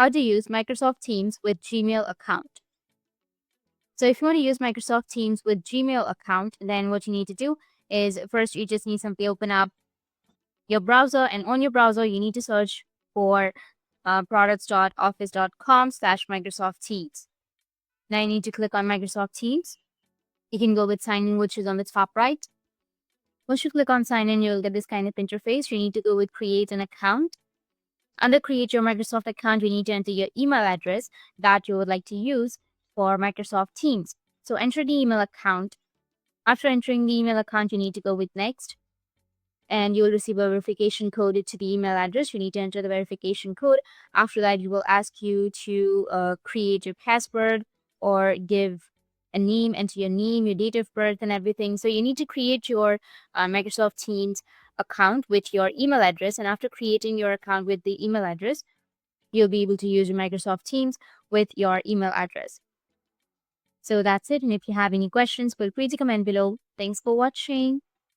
how to use Microsoft Teams with Gmail account. So if you want to use Microsoft Teams with Gmail account, then what you need to do is first you just need to simply open up your browser, and on your browser you need to search for products.office.com/Microsoft Teams. Now you need to click on Microsoft Teams. You can go with sign in, which is on the top right. Once you click on sign in, you'll get this kind of interface. You need to go with create an account. Under create your Microsoft account, you need to enter your email address that you would like to use for Microsoft Teams. So enter the email account. After entering the email account, you need to go with next, and you will receive a verification code to the email address. You need to enter the verification code. After that, you will ask you to create your password or give a name, enter your name, your date of birth, and everything. So you need to create your Microsoft Teams account with your email address, and after creating your account with the email address, you'll be able to use your Microsoft Teams with your email address. So that's it, and if you have any questions, feel free to comment below. Thanks for watching.